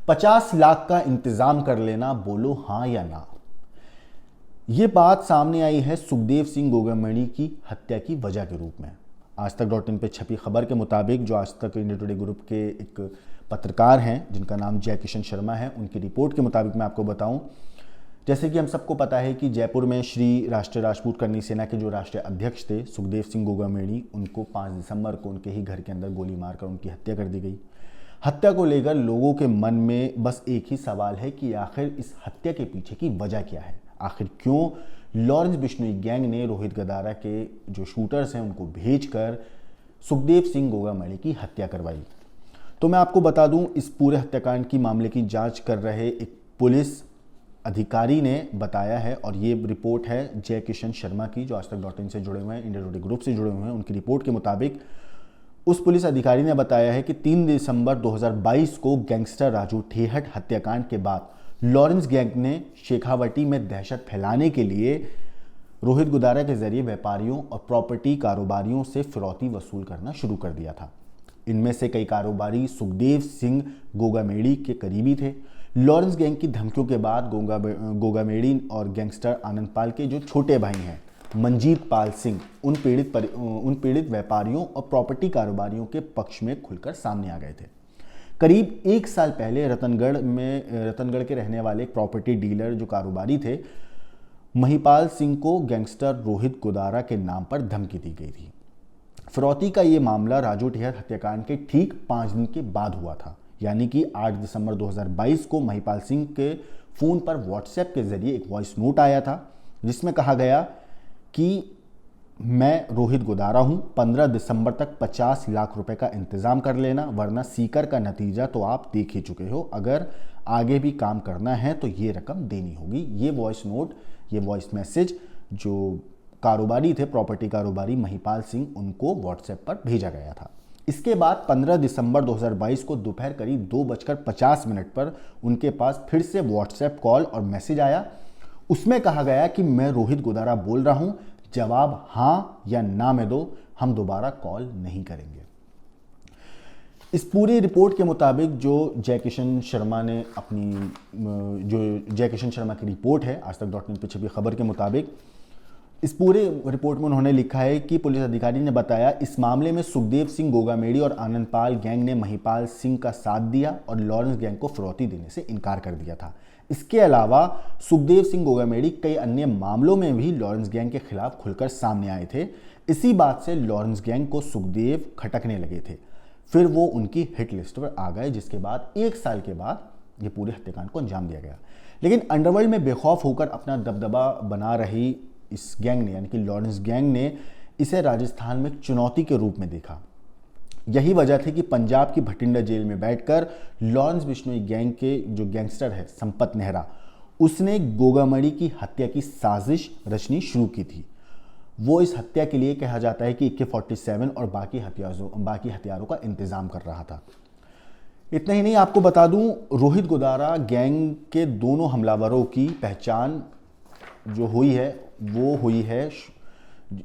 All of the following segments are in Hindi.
50 लाख का इंतजाम कर लेना, बोलो हाँ या ना। ये बात सामने आई है सुखदेव सिंह गोगामणि की हत्या की वजह के रूप में। आज तक .in पे छपी खबर के मुताबिक, जो आज तक इंडिया टुडे ग्रुप के एक पत्रकार हैं जिनका नाम जय किशन शर्मा है, उनकी रिपोर्ट के मुताबिक मैं आपको बताऊं, जैसे कि हम सबको पता है कि जयपुर में श्री राष्ट्रीय राजपूत करनी सेना के जो राष्ट्रीय अध्यक्ष थे सुखदेव सिंह गोगामणि, उनको 5 दिसंबर को उनके ही घर के अंदर गोली मारकर उनकी हत्या कर दी गई। हत्या को लेकर लोगों के मन में बस एक ही सवाल है कि आखिर इस हत्या के पीछे की वजह क्या है। आखिर क्यों लॉरेंस बिश्नोई गैंग ने रोहित गदारा के जो शूटर्स हैं उनको भेजकर सुखदेव सिंह गोगामणि की हत्या करवाई। तो मैं आपको बता दूं, इस पूरे हत्याकांड की मामले की जांच कर रहे एक पुलिस अधिकारी ने बताया है, और ये रिपोर्ट है जय किशन शर्मा की, जो आज तक .in से जुड़े हुए हैं, इंडिया टुडे ग्रुप से जुड़े हुए हैं। उनकी रिपोर्ट के मुताबिक उस पुलिस अधिकारी ने बताया है कि 3 दिसंबर 2022 को गैंगस्टर राजू ठेहट हत्याकांड के बाद लॉरेंस गैंग ने शेखावटी में दहशत फैलाने के लिए रोहित गदारा के जरिए व्यापारियों और प्रॉपर्टी कारोबारियों से फिरौती वसूल करना शुरू कर दिया था। इनमें से कई कारोबारी सुखदेव सिंह गोगामणि के करीबी थे। लॉरेंस गैंग की धमकियों के बाद गोगामणि और गैंगस्टर आनंद पाल के जो छोटे भाई हैं मंजीत पाल सिंह, उन पीड़ित व्यापारियों और प्रॉपर्टी कारोबारियों के पक्ष में खुलकर सामने आ गए थे। करीब 1 साल पहले रतनगढ़ के रहने वाले एक प्रॉपर्टी डीलर जो कारोबारी थे महिपाल सिंह को गैंगस्टर रोहित गदारा के नाम पर धमकी दी गई थी। फिरौती का ये मामला राजू ठेहर हत्याकांड के ठीक 5 दिन के बाद हुआ था, यानी कि 8 दिसंबर 2022 को महिपाल सिंह के फ़ोन पर व्हाट्सएप के जरिए एक वॉइस नोट आया था जिसमें कहा गया कि मैं रोहित गदारा हूं, 15 दिसंबर तक 50 लाख रुपए का इंतजाम कर लेना, वरना सीकर का नतीजा तो आप देख ही चुके हो। अगर आगे भी काम करना है तो ये रकम देनी होगी। ये वॉइस नोट, ये वॉइस मैसेज जो कारोबारी थे, प्रॉपर्टी कारोबारी महिपाल सिंह, उनको व्हाट्सएप पर भेजा गया था। इसके बाद 15 दिसंबर 2022 को दोपहर करीब 2:50 पर उनके पास फिर से व्हाट्सएप कॉल और मैसेज आया। उसमें कहा गया कि मैं रोहित गदारा बोल रहा हूं, जवाब हाँ या ना में दो, हम दोबारा कॉल नहीं करेंगे। इस पूरी रिपोर्ट के मुताबिक जो जय किशन शर्मा की रिपोर्ट है, आज तक .in पे छपी खबर के मुताबिक, इस पूरे रिपोर्ट में उन्होंने लिखा है कि पुलिस अधिकारी ने बताया, इस मामले में सुखदेव सिंह गोगामणि और आनंद पाल गैंग ने महिपाल सिंह का साथ दिया और लॉरेंस गैंग को फिरौती देने से इनकार कर दिया था। इसके अलावा सुखदेव सिंह गोगामणि कई अन्य मामलों में भी लॉरेंस गैंग के खिलाफ खुलकर सामने आए थे। इसी बात से लॉरेंस गैंग को सुखदेव खटकने लगे थे। फिर वो उनकी हिट लिस्ट पर आ गए, जिसके बाद 1 साल के बाद ये पूरे हत्याकांड को अंजाम दिया गया। लेकिन अंडरवर्ल्ड में बेखौफ होकर अपना दबदबा बना रही इस गैंग ने, यानी कि लॉरेंस गैंग ने इसे राजस्थान में चुनौती के रूप में देखा। यही वजह थी कि पंजाब की भटिंडा जेल में बैठकर लॉरेंस बिश्नोई गैंग के जो गैंगस्टर है संपत नेहरा, उसने गोगामणि की हत्या की साजिश रचनी शुरू की थी। वो इस हत्या के लिए कहा जाता है कि AK-47 और बाकी हथियारों का इंतजाम कर रहा था। इतना ही नहीं, आपको बता दूं, रोहित गदारा गैंग के दोनों हमलावरों की पहचान जो हुई है वो हुई है,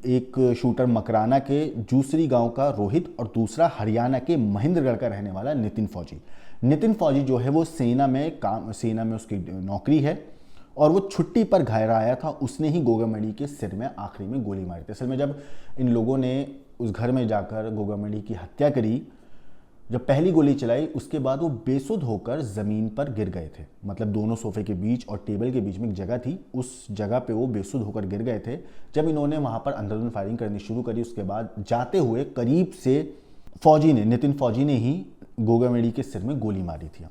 एक शूटर मकराना के जूसरी गांव का रोहित और दूसरा हरियाणा के महेंद्रगढ़ का रहने वाला नितिन फौजी जो है वो सेना में उसकी नौकरी है और वो छुट्टी पर घर आया था। उसने ही गोगामणि के सिर में आखिरी में गोली मारी थी। असल में जब इन लोगों ने उस घर में जाकर गोगामणि की हत्या करी, जब पहली गोली चलाई, उसके बाद वो बेसुध होकर ज़मीन पर गिर गए थे। मतलब दोनों सोफे के बीच और टेबल के बीच में एक जगह थी, उस जगह पे वो बेसुध होकर गिर गए थे। जब इन्होंने वहाँ पर अंधाधुंध फायरिंग करनी शुरू करी, उसके बाद जाते हुए करीब से नितिन फौजी ने ही गोगामणि के सिर में गोली मारी थी।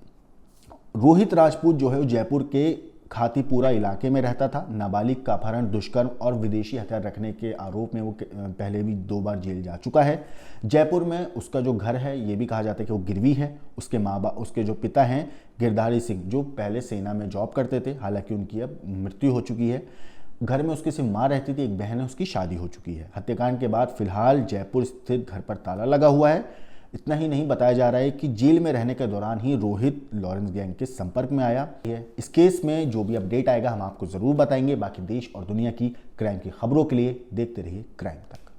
रोहित राजपूत जो है वो जयपुर के खातीपुरा इलाके में रहता था। नाबालिग का अपहरण, दुष्कर्म और विदेशी हथियार रखने के आरोप में वो पहले भी 2 बार जेल जा चुका है। जयपुर में उसका जो घर है, ये भी कहा जाता है कि वो गिरवी है। उसके जो पिता हैं गिरधारी सिंह, जो पहले सेना में जॉब करते थे, हालांकि उनकी अब मृत्यु हो चुकी है। घर में उसकी सिर्फ माँ रहती थी, एक बहन है, उसकी शादी हो चुकी है। हत्याकांड के बाद फिलहाल जयपुर स्थित घर पर ताला लगा हुआ है। इतना ही नहीं, बताया जा रहा है कि जेल में रहने के दौरान ही रोहित लॉरेंस गैंग के संपर्क में आया है। इस केस में जो भी अपडेट आएगा हम आपको जरूर बताएंगे। बाकी देश और दुनिया की क्राइम की खबरों के लिए देखते रहिए क्राइम तक।